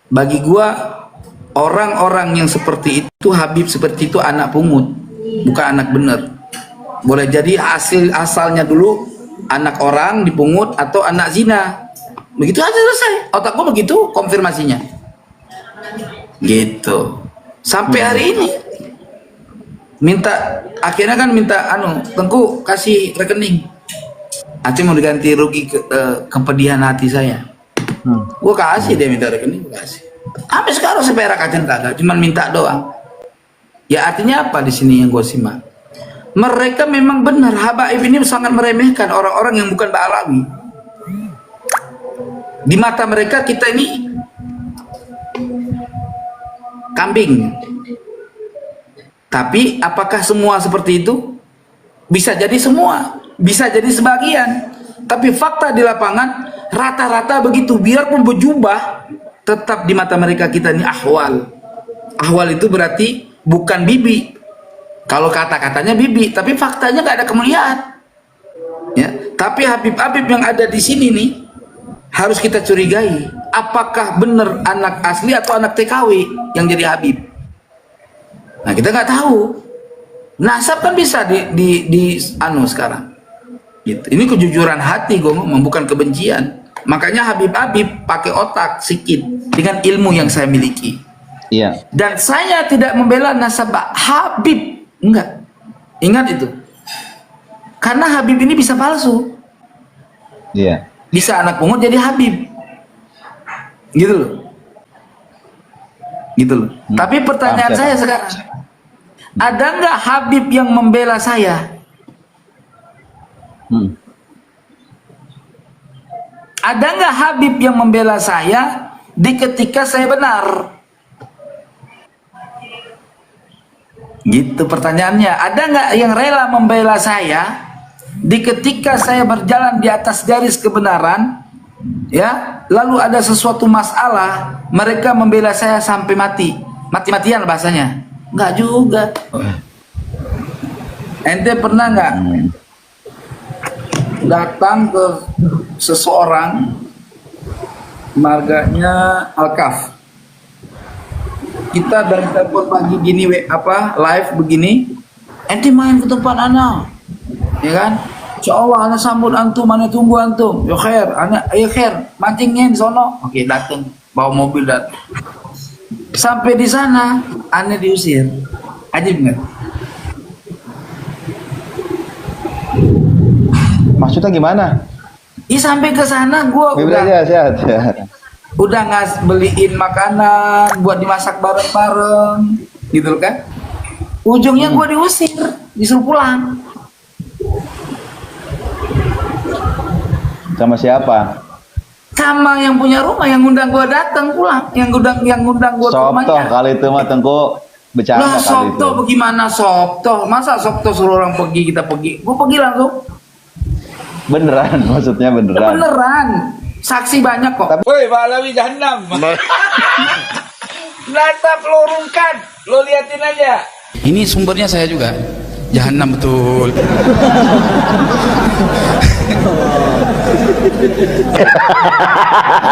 Bagi gua orang-orang yang seperti itu, Habib seperti itu anak pungut, bukan anak bener. Boleh jadi asalnya dulu anak orang dipungut atau anak zina. Begitu aja selesai. Otak gua begitu konfirmasinya. Gitu. Sampai hari ini akhirnya kan minta Tengku kasih rekening. Aceh mau diganti rugi kepedihan hati saya. Gua kasih, dia minta rekening, gua kasih. Sampai sekarang seperak Aceh kagak, cuman minta doang. Ya artinya apa di sini yang gue simak? Mereka memang benar, habaib ini sangat meremehkan orang-orang yang bukan Ba'alawi. Di mata mereka kita ini kambing. Tapi apakah semua seperti itu? Bisa jadi semua, bisa jadi sebagian. Tapi fakta di lapangan rata-rata begitu. Biarpun berjubah, tetap di mata mereka kita ini ahwal. Ahwal itu berarti bukan bibi. Kalau kata-katanya bibi, tapi faktanya nggak ada kemuliaan. Ya, tapi Habib-Habib yang ada di sini nih harus kita curigai. Apakah benar anak asli atau anak TKW yang jadi Habib? Nah, kita nggak tahu. Nasab kan bisa di sekarang. Gitu. Ini kejujuran hati gue ngomong, bukan kebencian. Makanya Habib-Habib pakai otak sikit dengan ilmu yang saya miliki. Iya. Dan saya tidak membela nasab Habib, enggak. Ingat itu. Karena Habib ini bisa palsu. Iya. Bisa anak pungut jadi Habib. Gitu loh. Gitu loh. Tapi pertanyaan saya sekarang, ada nggak Habib yang membela saya? Ada nggak Habib yang membela saya di ketika saya benar? Gitu pertanyaannya. Ada nggak yang rela membela saya di ketika saya berjalan di atas garis kebenaran, ya, lalu ada sesuatu masalah, mereka membela saya sampai mati, mati-matian bahasanya? Nggak juga. Ente pernah nggak datang ke seseorang, marganya Alkaf, kita dari telepon pagi gini, live begini, ente main ke tempat anak, ya kan? Insya Allah anak sambut antum, anak tunggu antum. Ya khair, anak ya khair, mancingnya di sono. Oke, datang, bawa mobil datang. Sampai di sana, anak diusir. Ajib nggak? Maksudnya gimana? Sampai ke sana gue udah nggak beliin makanan buat dimasak bareng-bareng, gitu kan? Ujungnya gue diusir, disuruh pulang. Sama siapa? Sama yang punya rumah, yang ngundang gue datang pulang, yang ngundang gue ke rumahnya. Sobtoh kali itu mah Tengku bercanda Lah kali itu. Sobtoh bagaimana Sobtoh? Masa Sobtoh suruh orang pergi, kita pergi? Gue pergi langsung. Beneran, maksudnya beneran. Beneran, saksi banyak kok. Woi, Ba'alawi Jahannam. Natap lo rungkat, lo liatin aja. Ini sumbernya saya juga. Jahannam betul.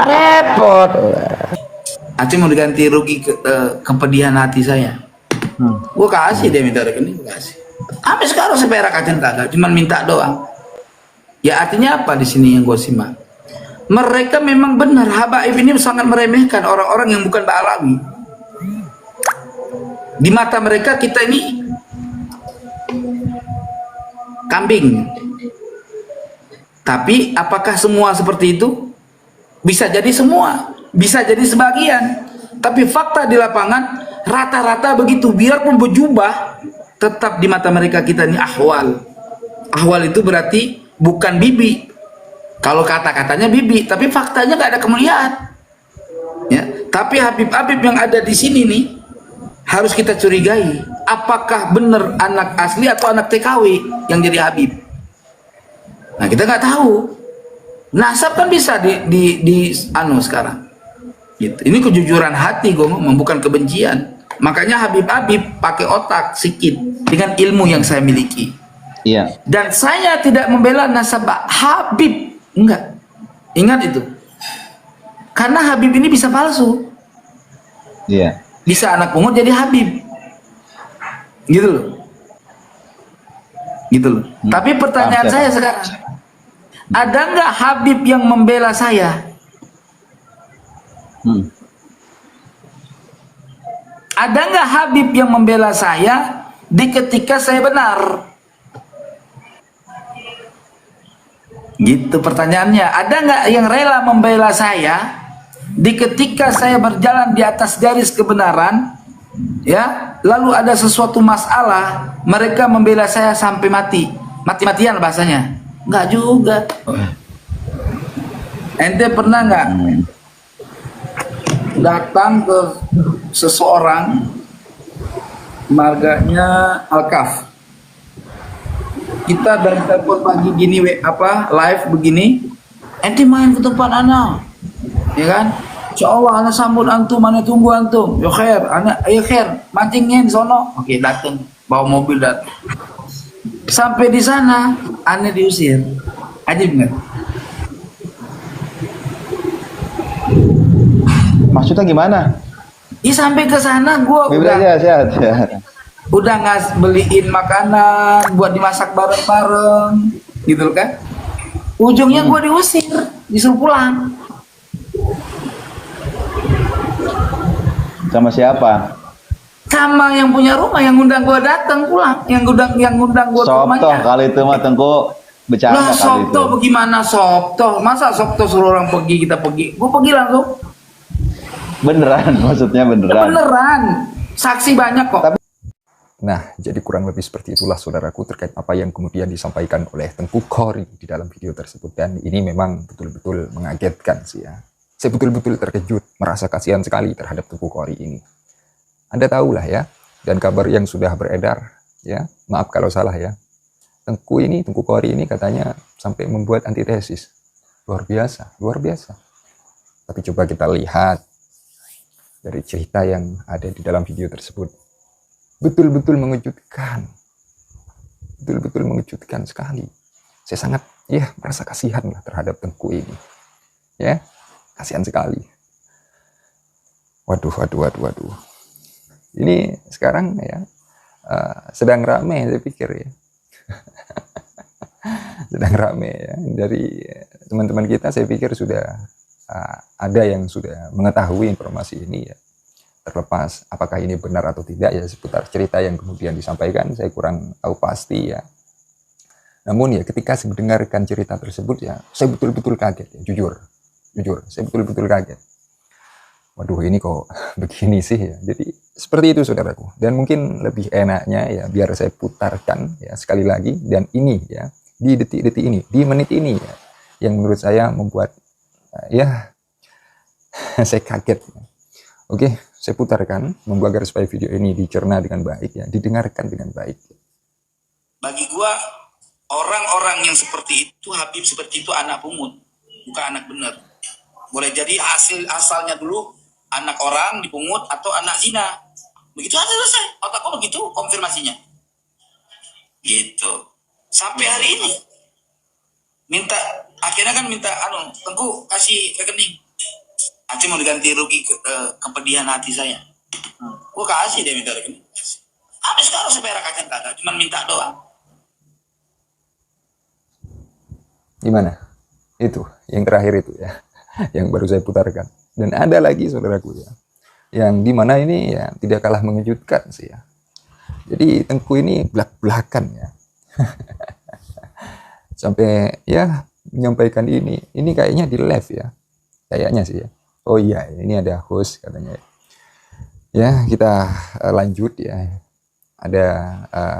Repot. Aceh mau diganti rugi kepedihan hati saya. Gue kasih, dia minta rekening, gue kasih. Sampai sekarang seperak Aceh kagak, cuman minta doang. Ya artinya apa di sini yang gue simak? Mereka memang benar, habaib ini sangat meremehkan orang-orang yang bukan Ba'alawi. Di mata mereka kita ini kambing. Tapi apakah semua seperti itu? Bisa jadi semua, bisa jadi sebagian. Tapi fakta di lapangan rata-rata begitu. Biarpun berjubah, tetap di mata mereka kita ini ahwal. Ahwal itu berarti bukan bibi. Kalau kata-katanya bibi, tapi faktanya nggak ada kemuliaan. Ya, tapi Habib-Habib yang ada di sini nih harus kita curigai. Apakah benar anak asli atau anak TKW yang jadi Habib? Nah, kita nggak tahu. Nasab kan bisa di sekarang. Gitu. Ini kejujuran hati gue ngomong, bukan kebencian. Makanya Habib-Habib pakai otak sikit dengan ilmu yang saya miliki. Iya. Dan saya tidak membela nasab Habib, enggak. Ingat itu. Karena Habib ini bisa palsu. Iya. Bisa anak pungut jadi Habib. Gitu loh. Gitu loh. Tapi pertanyaan Paham, saya sekarang, ada nggak Habib yang membela saya? Hmm. Ada nggak Habib yang membela saya di ketika saya benar? Gitu pertanyaannya. Ada nggak yang rela membela saya di ketika saya berjalan di atas garis kebenaran, ya, lalu ada sesuatu masalah, mereka membela saya sampai mati, mati-matian bahasanya? Nggak juga. Ente pernah nggak datang ke seseorang, marganya Alkaf, kita dari telepon pagi gini, live begini, ente main ke tempat anak, ya kan? Insya Allah anak sambut antum, mana tunggu antum. Ya khair, anak ya khair, mancingin sono. Oke, datang, bawa mobil datang. Sampai di sana, aneh diusir. Ajib nggak? Maksudnya gimana? Sampai ke sana gua Bibir aja, sehat. udah beliin makanan buat dimasak bareng-bareng, gitu kan? Ujungnya gua diusir, disuruh pulang. Sama siapa? Sama yang punya rumah, yang ngundang gua datang pulang, yang ngundang gua ke Sobtoh rumahnya. kali itu mah Tengku bercanda Lah kali itu. Sobtoh bagaimana Sobtoh? Masa Sobtoh suruh orang pergi, kita pergi? Gua pergi langsung. Beneran, maksudnya beneran. Beneran. Saksi banyak kok. Nah, jadi kurang lebih seperti itulah saudaraku terkait apa yang kemudian disampaikan oleh Tengku Qori di dalam video tersebut. Dan ini memang betul-betul mengagetkan sih ya. Saya betul-betul terkejut, merasa kasihan sekali terhadap Tengku Qori ini. Anda tahulah ya, dan kabar yang sudah beredar, ya, maaf kalau salah ya. Tengku Qori ini katanya sampai membuat antitesis. Luar biasa, luar biasa. Tapi coba kita lihat dari cerita yang ada di dalam video tersebut. Betul-betul mengejutkan. Betul-betul mengejutkan sekali. Saya sangat merasa kasihan lah terhadap Tengku ini. Ya, kasihan sekali. Waduh. Ini sekarang ya sedang rame saya pikir ya. Sedang rame ya. Dari teman-teman kita saya pikir sudah ada yang sudah mengetahui informasi ini ya. Terlepas apakah ini benar atau tidak ya, seputar cerita yang kemudian disampaikan saya kurang tahu pasti ya. Namun ya ketika saya mendengarkan cerita tersebut ya, saya betul-betul kaget ya, jujur saya betul-betul kaget. Waduh, ini kok begini sih ya. Jadi seperti itu saudaraku. Dan mungkin lebih enaknya ya biar saya putarkan ya sekali lagi, dan ini ya di detik-detik ini, di menit ini ya, yang menurut saya membuat ya saya kaget. Oke, saya putarkan, membuat agar supaya video ini dicerna dengan baik ya, didengarkan dengan baik. Bagi gua, orang-orang yang seperti itu, Habib seperti itu anak pungut, bukan anak bener. Boleh jadi asalnya dulu anak orang dipungut atau anak zina. Begitu aja selesai. Otakku begitu konfirmasinya. Gitu. Sampai hari ini akhirnya kan minta Tengku kasih rekening. Aceh mau diganti rugi kepedihan hati saya. Gua kasih, dia minta rekening. Sampai sekarang seperak akan tak ada, cuma minta doang. Gimana? Itu yang terakhir itu ya, yang baru saya putarkan. Dan ada lagi saudaraku ya, yang dimana ini ya tidak kalah mengejutkan sih ya. Jadi Tengku ini belak-belakan ya. Sampai ya menyampaikan ini kayaknya di live ya. Kayaknya sih ya. Oh iya, ini ada host katanya. Ya, kita lanjut ya. Ada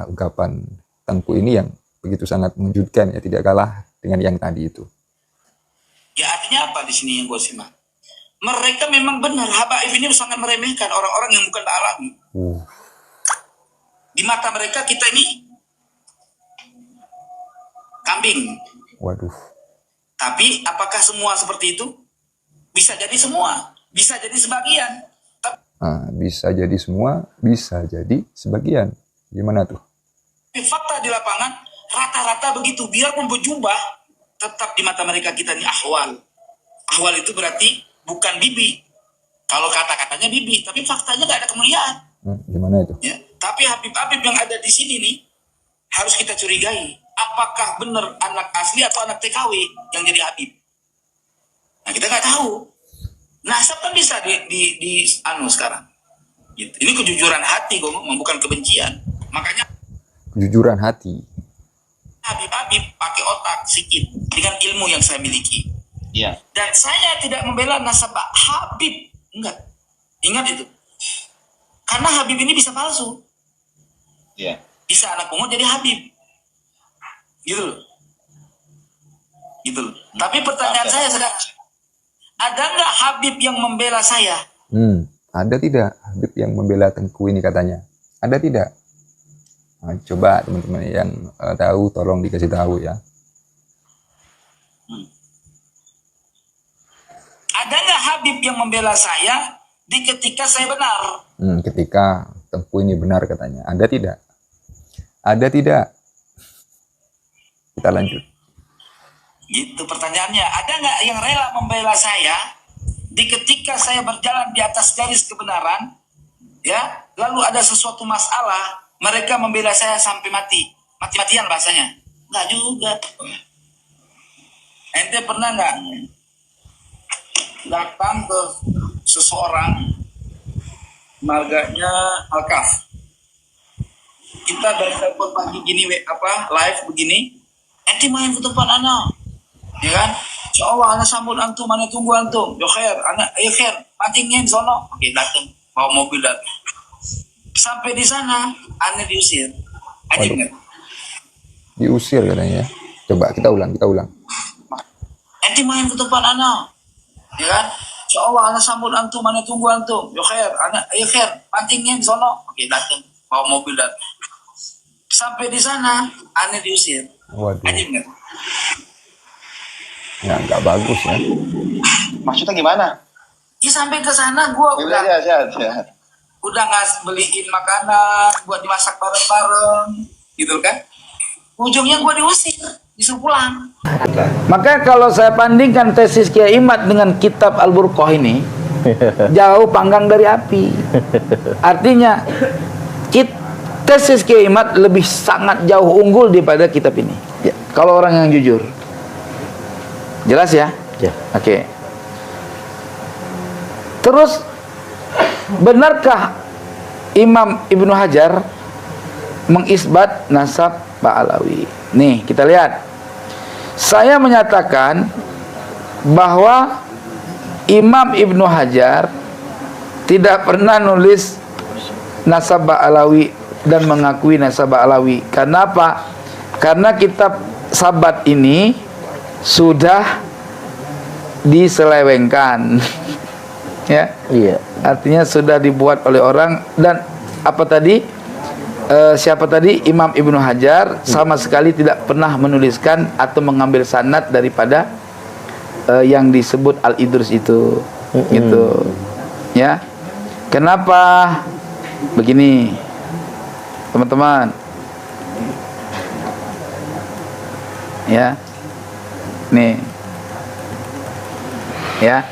ungkapan Tengku ini yang begitu sangat mengejutkan ya, tidak kalah dengan yang tadi itu. Ya artinya apa di sini yang gue simak? Mereka memang benar, habaib ini sangat meremehkan orang-orang yang bukan alami. Di mata mereka kita ini kambing. Waduh. Tapi apakah semua seperti itu? Bisa jadi semua, bisa jadi sebagian. Bisa jadi semua, bisa jadi sebagian. Gimana tuh? Tapi fakta di lapangan rata-rata begitu. Biarpun berjubah, tetap di mata mereka kita ini ahwal. Ahwal itu berarti bukan bibi, Kalau kata-katanya Bibi, tapi faktanya nggak ada kemuliaan. Gimana itu? Ya. Tapi Habib-Habib yang ada di sini nih harus kita curigai. Apakah benar anak asli atau anak TKW yang jadi Habib? Nah, kita nggak tahu. Nasab kan bisa di anu sekarang. Gitu. Ini kejujuran hati, gue ngomong, bukan kebencian. Makanya Kejujuran hati. Habib-Habib pakai otak sedikit dengan ilmu yang saya miliki. Iya. Dan saya tidak membela nasab Habib. Enggak. Ingat itu. Karena Habib ini bisa palsu. Iya. Bisa anak pungut jadi Habib. Gitu loh. Gitu loh. Tapi pertanyaan saya sekarang, ada nggak Habib yang membela saya? Ada tidak Habib yang membela Tengku ini katanya? Ada tidak? Nah, coba teman-teman yang tahu tolong dikasih tahu ya. Ada nggak Habib yang membela saya di ketika saya benar? Ketika Tengku ini benar katanya. Ada tidak? Ada tidak? Kita lanjut. Gitu pertanyaannya. Ada nggak yang rela membela saya di ketika saya berjalan di atas garis kebenaran? Ya, lalu ada sesuatu masalah, mereka membela saya sampai mati. Mati-matian bahasanya. Nggak juga. Ente pernah nggak datang ke seseorang marganya Alkaf? Kita dari telepon pagi gini, live begini, ente main ke tempat anak, ya kan? Insya Allah anak sambut antum, anak tunggu antum. Yo khair, anak ayo khair, pancingnya di sono. Oke, datang, bawa mobil datang. Sampai di sana, anak diusir. Aja nggak? Diusir katanya ya. Coba kita ulang. Ente main ke tempat anak, ya kan? Insya Allah anak sambut antum, anak tunggu antum. Yo khair, anak ayo khair, pancingnya di sono. Oke, datang, bawa mobil datang. Sampai di sana, aneh diusir. Waduh. Aja nggak? Ya nggak bagus ya. Maksudnya gimana? Ya sampai ke sana, gua udah nggak beliin makanan buat dimasak bareng-bareng, gitu kan? Ujungnya gua diusir, disuruh pulang. Maka kalau saya bandingkan tesis Kiai Imad dengan kitab Al-Burqah ini, jauh panggang dari api. Artinya, tesis Kiai Imad lebih sangat jauh unggul daripada kitab ini. Ya. Kalau orang yang jujur. Jelas ya? Ya. Oke. Terus, benarkah Imam Ibnu Hajar mengisbat nasab Ba'alawi? Nih, kita lihat. Saya menyatakan bahwa Imam Ibnu Hajar tidak pernah nulis nasab Ba'alawi dan mengakui nasab Ba'alawi. Kenapa? Karena kitab Sabat ini sudah diselewengkan. Ya. Iya. Artinya sudah dibuat oleh orang. Dan apa tadi? Siapa tadi? Imam Ibnu Hajar sama sekali tidak pernah menuliskan atau mengambil sanad daripada yang disebut Al-Idrus itu. Gitu. Ya. Kenapa? Begini, teman-teman. Ya. Nih. Ya.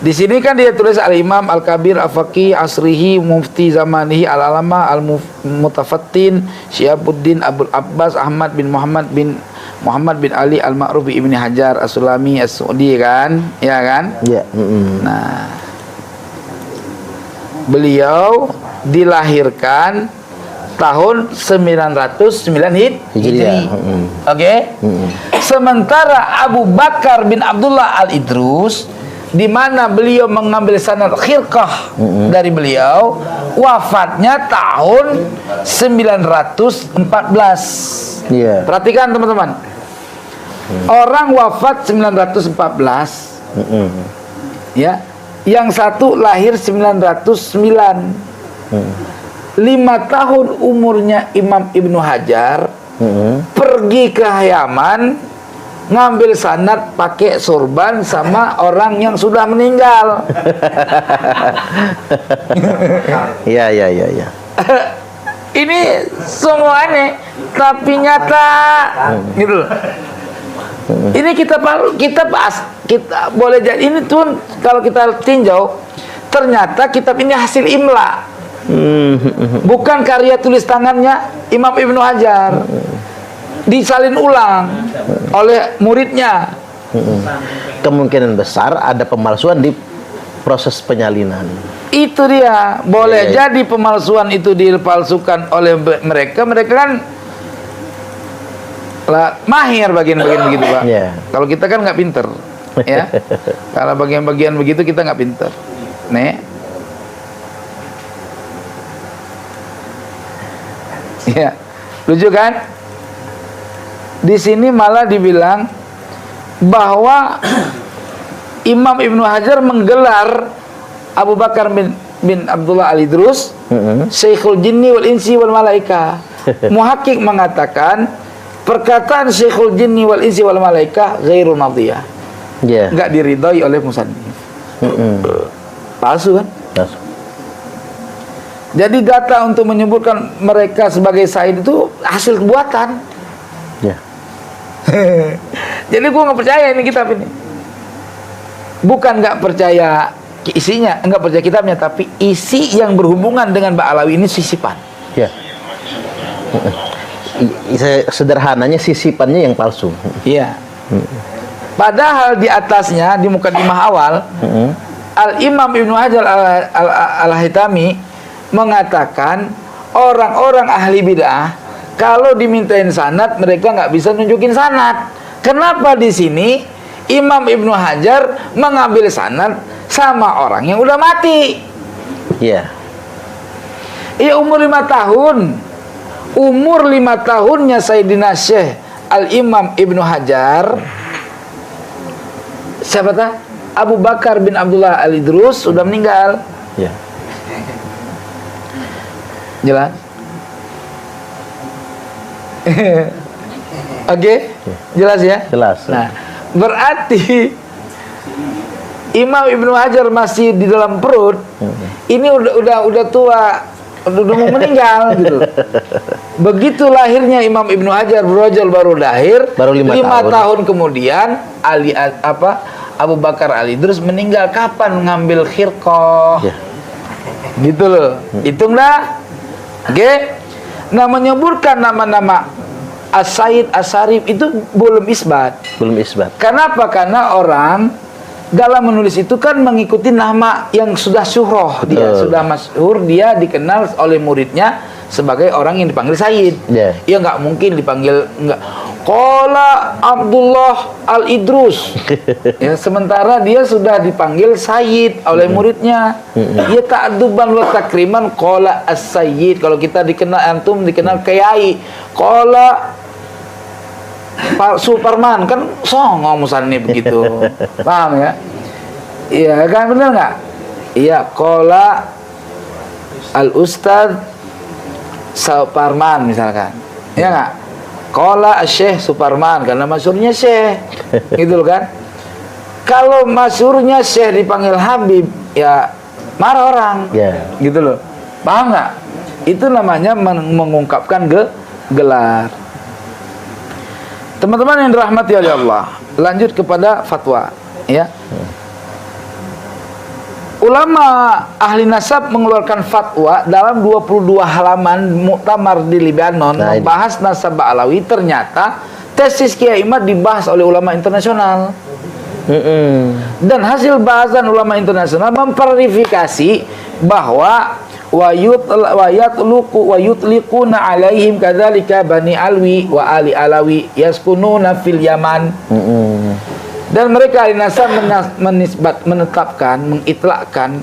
Di sini kan dia tulis Al-Imam Al-Kabir Al-Faqih Asrihi Mufti Zamanihi Al-Alama Al-Mutafattin Syihabuddin Abul Abbas Ahmad bin Muhammad bin Ali Al-Ma'ruf bin Ibni Hajar As-Sulami As-Su'di kan? Ya kan? Ya. Nah, beliau dilahirkan tahun 909 Hijri. Oke? Sementara Abu Bakar bin Abdullah Al-Idrus, di mana beliau mengambil sanad khirqah dari beliau, wafatnya tahun 914. Iya. Perhatikan teman-teman. Orang wafat 914. Ya. Yang satu lahir 909. 5 tahun umurnya Imam Ibnu Hajar, pergi ke Yaman, ngambil sanad pakai sorban sama orang yang sudah meninggal. Iya. Ini semua aneh tapi nyata, gitu loh. Ini kita bahas, kita boleh jadi ini tuh kalau kita tinjau ternyata kitab ini hasil imla, bukan karya tulis tangannya Imam Ibnu Hajar, disalin ulang oleh muridnya. Kemungkinan besar ada pemalsuan di proses penyalinan. Itu dia, boleh Iya. jadi pemalsuan itu dipalsukan oleh mereka. Mereka kan lah mahir bagian-bagian begitu, Pak. Iya. Kalau kita kan nggak pinter, ya. Kalau bagian-bagian begitu kita nggak pinter. Nih, ya, lucu kan? Di sini malah dibilang bahwa Imam Ibnu Hajar menggelar Abu Bakar bin Abdullah Al-Idrus Syekhul Jinni wal Insi wal Malaika. Muhakkik mengatakan perkataan Syekhul Jinni wal Insi wal Malaika ghairu madhiyah, Ya. enggak diridhai oleh musannif. Palsu kan? Masuk. Jadi data untuk menyebutkan mereka sebagai said itu hasil buatan. Ya. Jadi gua nggak percaya ini kitab ini. Bukan nggak percaya isinya, nggak percaya kitabnya, tapi isi yang berhubungan dengan Ba'alawi ini sisipan. Ya. Sederhananya sisipannya yang palsu. Iya. Padahal di atasnya di mukadimah awal Al-Imam Ibnu Hajar Al-Haytami mengatakan orang-orang ahli bid'ah kalau dimintain sanad mereka nggak bisa nunjukin sanad. Kenapa di sini Imam Ibnu Hajar mengambil sanad sama orang yang udah mati? Iya. Iya, umur 5 tahun. Umur 5 tahunnya Sayyidina Syekh Al-Imam Ibnu Hajar, siapa tah? Abu Bakar bin Abdullah Al-Idrus sudah meninggal. Ya. Jelas? Oke? Jelas ya? Jelas. Nah, berarti Imam Ibnu Hajar masih di dalam perut. Ini udah tua, udah mau meninggal gitu. Begitu lahirnya Imam Ibnu Hajar brojol baru lahir, Baru 5 tahun. tahun kemudian Abu Bakar Al-Idrus meninggal. Kapan ngambil khirqah? Ya. Gitu loh. Hitung dah. Oke. Nah, menyebutkan nama-nama As-Said, As-Sarif itu belum isbat. Belum isbat. Kenapa? Karena orang dalam menulis itu kan mengikuti nama yang sudah syuhroh, dia sudah masyhur, dia dikenal oleh muridnya sebagai orang yang dipanggil Sayyid. Ya. Ya nggak mungkin dipanggil nggak. Qala Abdullah Al-Idrus. Ya, sementara dia sudah dipanggil Sayyid oleh muridnya. Ya ta'adduban wa takriman qala As-Sayyid. Kalau kita dikenal, antum dikenal Kiai, qala Pak Suparman, kan songong musannif begitu. Paham ya? Iya kan, benar nggak? Iya, qala Al-Ustadz Suparman misalkan. Iya nggak? Qala Syekh Suparman, karena masyhurnya Syekh. Gitu loh kan? Kalau masyhurnya Syekh dipanggil Habib, ya marah orang. Ya. Gitu loh. Paham nggak? Itu namanya mengungkapkan gelar. Teman-teman yang dirahmati oleh Allah, lanjut kepada fatwa, ya. Ulama ahli nasab mengeluarkan fatwa dalam 22 halaman muktamar di Lebanon membahas nasab Ba'alawi. Ternyata tesis Kiai Imad dibahas oleh ulama internasional. Dan hasil bahasan ulama internasional memverifikasi bahwa wa yutliquna alaihim kadzalika bani alwi wa ali alawi yaskununa fil yaman. Dan mereka ahli nasab menetapkan, mengitlakkan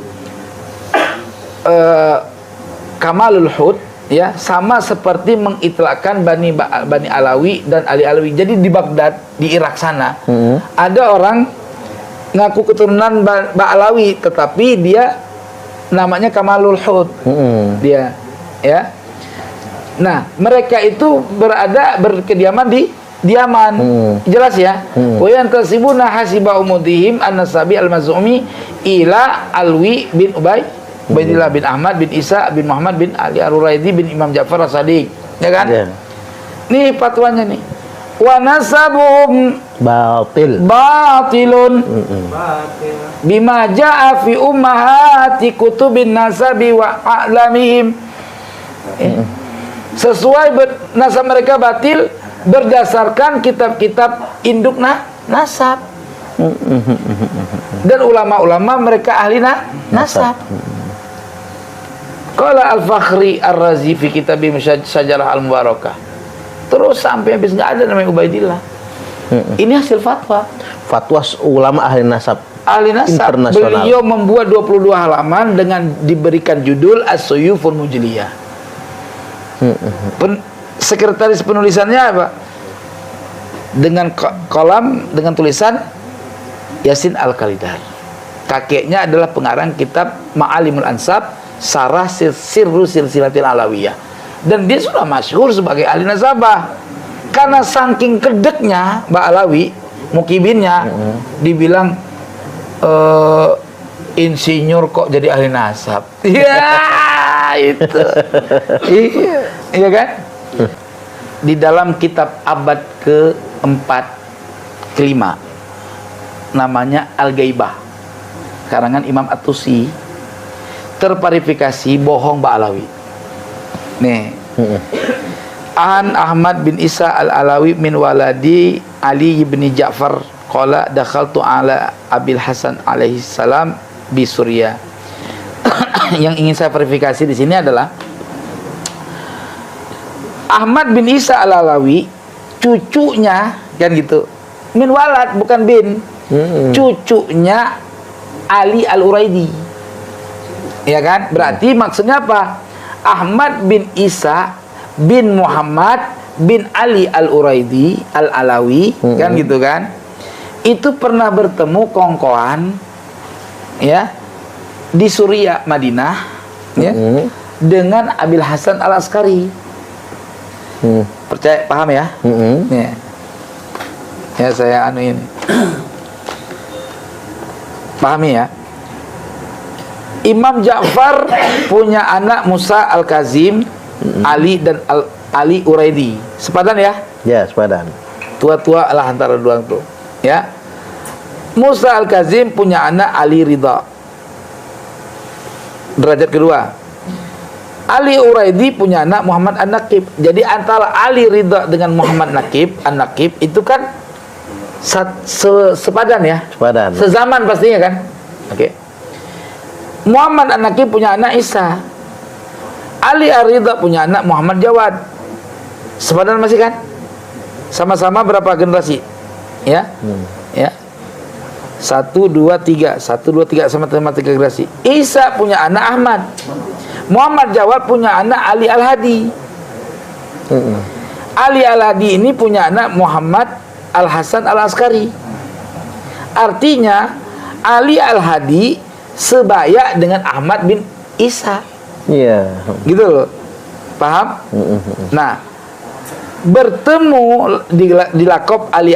Kamalul Hud, ya, sama seperti mengitlakkan Bani Alawi dan Ali Alawi. Jadi di Baghdad, di Irak sana, ada orang ngaku keturunan Ba'alawi, tetapi dia namanya Kamalul Hud. Dia, ya. Nah, mereka itu berkediaman di Yaman. Jelas ya? Wa yantasibuna hasiba umudihim an-nasabi al-maz'umi ila Alwi bin Ubaidillah bin Ahmad bin Isa bin Muhammad bin Ali Ar-Ruraidi bin Imam Ja'far As-Sadiq. Ya kan? Yeah. Nih fatwanya nih. wa nasabuhum Batil. batilun bima jaa fi ummahati kutubin nasabi wa a'lamihim. Sesuai nasab mereka batil berdasarkan kitab-kitab induk nasab. Dan ulama-ulama mereka ahli nasab. Qala Al-Fakhri Ar-Razi fi kitab Syajarah Al-Mubarakah. Terus sampai habis nggak ada namanya Ubaidillah. Ini hasil fatwa. Fatwa ulama ahli nasab. Ahli nasab. Internasional. Beliau membuat 22 halaman dengan diberikan judul As-Suyuful Mujliyah. Sekretaris penulisannya apa? Dengan kolam dengan tulisan Yasin Al-Khalidar. Kakeknya adalah pengarang kitab Ma'alimul Ansab, Sarah Sirru Silsilatil Alawiyah. Dan dia sudah masyhur sebagai ahli nasabah. Karena saking kedeknya Mbak Alawi, mukibinnya, dibilang insinyur kok jadi ahli nasab. Iya, itu. Iya kan? Di dalam kitab abad ke-4 ke-5 namanya Al-Gaibah, karangan Imam At-Tusi, terverifikasi bohong Mbak Alawi. Nih. An Ahmad bin Isa Al-Alawi min waladi Ali bin Ja'far qala dakhaltu ala Abil Hasan alaihi salam bi Suriah. Yang ingin saya verifikasi di sini adalah Ahmad bin Isa Al-Alawi, cucunya kan gitu. Min walad bukan bin. Cucunya Ali Al-Uraidi. Ya kan? Berarti maksudnya apa? Ahmad bin Isa bin Muhammad bin Ali Al-Uraidi Al-Alawi, kan gitu kan? Itu pernah bertemu kongkoan ya di Suriah Madinah ya dengan Abil Hasan Al-Askari. Percaya, paham ya? Ya. Ya saya anu ini. Pahami ya? Imam Ja'far punya anak Musa Al-Kazim, Ali dan Ali Uraidi. Sepadan ya? Ya, sepadan. Tua-tua lah antara dua itu. Ya. Musa Al-Kazim punya anak Ali Ridha. Derajat kedua. Ali Uraidi punya anak Muhammad An-Naqib. Jadi antara Ali Ridha dengan Muhammad An-Naqib itu kan sepadan ya? Sepadan. Sezaman pastinya kan? Oke. Muhammad An-Naqib punya anak Isa. Ali Ar-Ridha punya anak Muhammad Jawad. Sepadan masih kan? Sama-sama berapa generasi? Ya? Ya. 1, 2, 3. 1, 2, 3 sama-sama 3 generasi. Isa punya anak Ahmad. Muhammad Jawad punya anak Ali Al-Hadi. Ali Al-Hadi ini punya anak Muhammad Al-Hasan Al-Askari. Artinya Ali Al-Hadi sebaya dengan Ahmad bin Isa. Iya. Gitu loh. Paham? Nah, bertemu di lakop Ali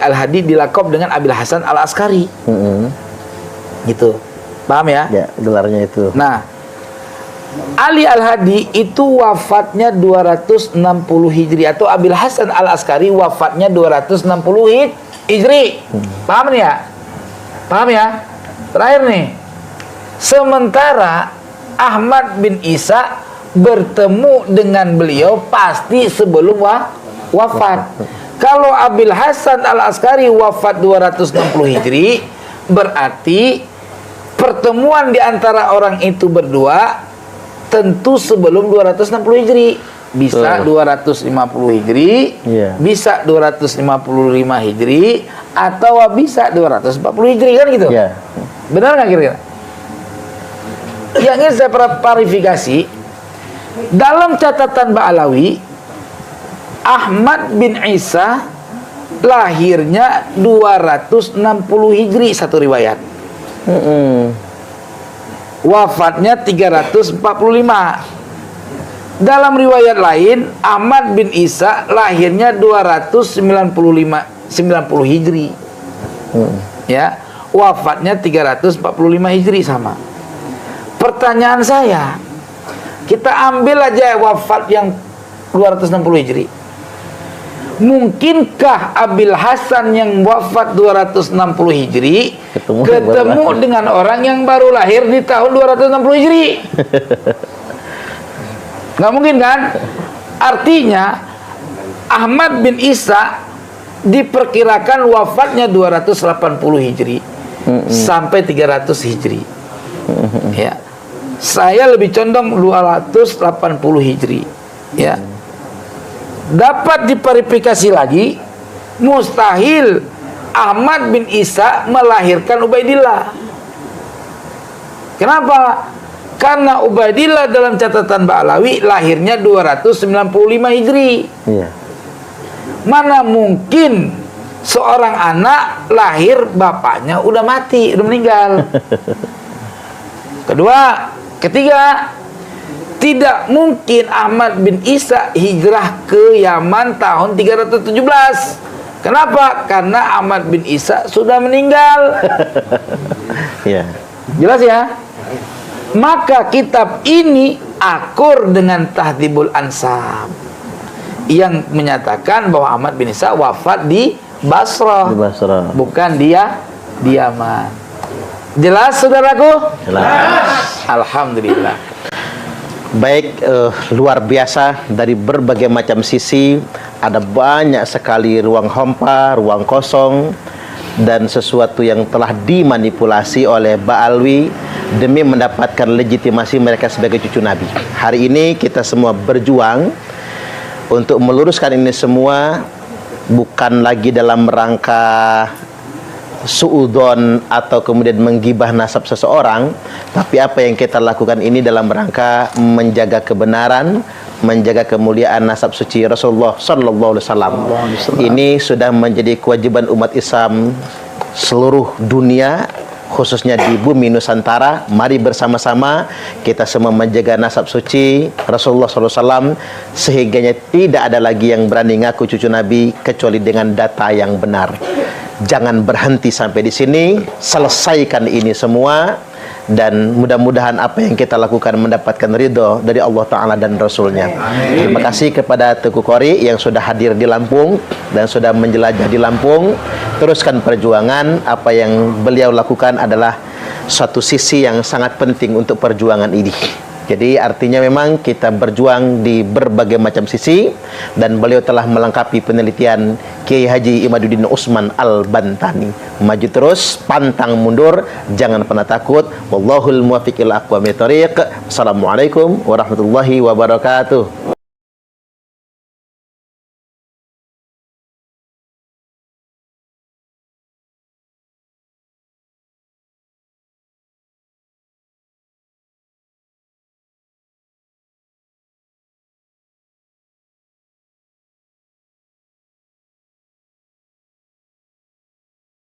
Al-Hadi dilakop dengan Abil Hasan Al-Askari. Gitu. Paham ya? Ya, gelarnya itu. Nah, Ali Al-Hadi itu wafatnya 260 Hijri atau Abil Hasan Al-Askari wafatnya 260 Hijri. Paham nih ya? Paham ya? Terakhir nih. Sementara Ahmad bin Isa bertemu dengan beliau pasti sebelum wafat. Kalau Abil Hasan Al-Askari wafat 260 Hijri, berarti pertemuan di antara orang itu berdua tentu sebelum 260 Hijri. Bisa 250 Hijri, bisa 255 Hijri, atau bisa 240 Hijri, kan gitu. Benar nggak kira-kira? Yang ingin saya klarifikasi, dalam catatan Mbak Alawi, Ahmad bin Isa lahirnya 260 Hijri satu riwayat. Wafatnya 345. Dalam riwayat lain, Ahmad bin Isa lahirnya 290 Hijri. Ya, wafatnya 345 Hijri sama. Pertanyaan saya, kita ambil aja wafat yang 260 Hijri. Mungkinkah Abil Hasan yang wafat 260 Hijri Ketemu dengan orang yang baru lahir di tahun 260 Hijri? Nggak mungkin kan? Artinya Ahmad bin Isa diperkirakan wafatnya 280 Hijri sampai 300 Hijri. Ya. Saya lebih condong 280 Hijri. Ya. Dapat diverifikasi lagi, mustahil Ahmad bin Isa melahirkan Ubaidillah. Kenapa? Karena Ubaidillah dalam catatan Ba'alawi lahirnya 295 Hijri. Iya. Mana mungkin seorang anak lahir bapaknya udah mati, udah meninggal. Ketiga, tidak mungkin Ahmad bin Isa hijrah ke Yaman tahun 317. Kenapa? Karena Ahmad bin Isa sudah meninggal. Iya. Jelas ya? Maka kitab ini akur dengan Tahdhibul Ansab yang menyatakan bahwa Ahmad bin Isa wafat di Basrah, Di Basrah. bukan dia di Yaman. Jelas saudaraku? Jelas. Alhamdulillah. Baik, luar biasa dari berbagai macam sisi. Ada banyak sekali ruang hampa, ruang kosong, dan sesuatu yang telah dimanipulasi oleh Ba'alwi demi mendapatkan legitimasi mereka sebagai cucu Nabi. Hari ini kita semua berjuang untuk meluruskan ini semua, bukan lagi dalam rangka suudon atau kemudian menggibah nasab seseorang, tapi apa yang kita lakukan ini dalam rangka menjaga kebenaran, menjaga kemuliaan nasab suci Rasulullah sallallahu alaihi wasallam. Ini sudah menjadi kewajiban umat Islam seluruh dunia, khususnya di bumi Nusantara. Mari bersama-sama kita semua menjaga nasab suci Rasulullah SAW, sehingga tidak ada lagi yang berani ngaku cucu Nabi kecuali dengan data yang benar. Jangan berhenti sampai di sini, selesaikan ini semua, dan mudah-mudahan apa yang kita lakukan mendapatkan ridho dari Allah Ta'ala dan Rasulnya. Terima kasih kepada Teguh Qori yang sudah hadir di Lampung dan sudah menjelajah di Lampung. Teruskan perjuangan. Apa yang beliau lakukan adalah suatu sisi yang sangat penting untuk perjuangan ini. Jadi artinya memang kita berjuang di berbagai macam sisi, dan beliau telah melengkapi penelitian Kiai Haji Imaduddin Usman Al-Bantani. Maju terus, pantang mundur, jangan pernah takut. Wallahul muwaffiq ila aqwamit thoriq. Assalamualaikum warahmatullahi wabarakatuh.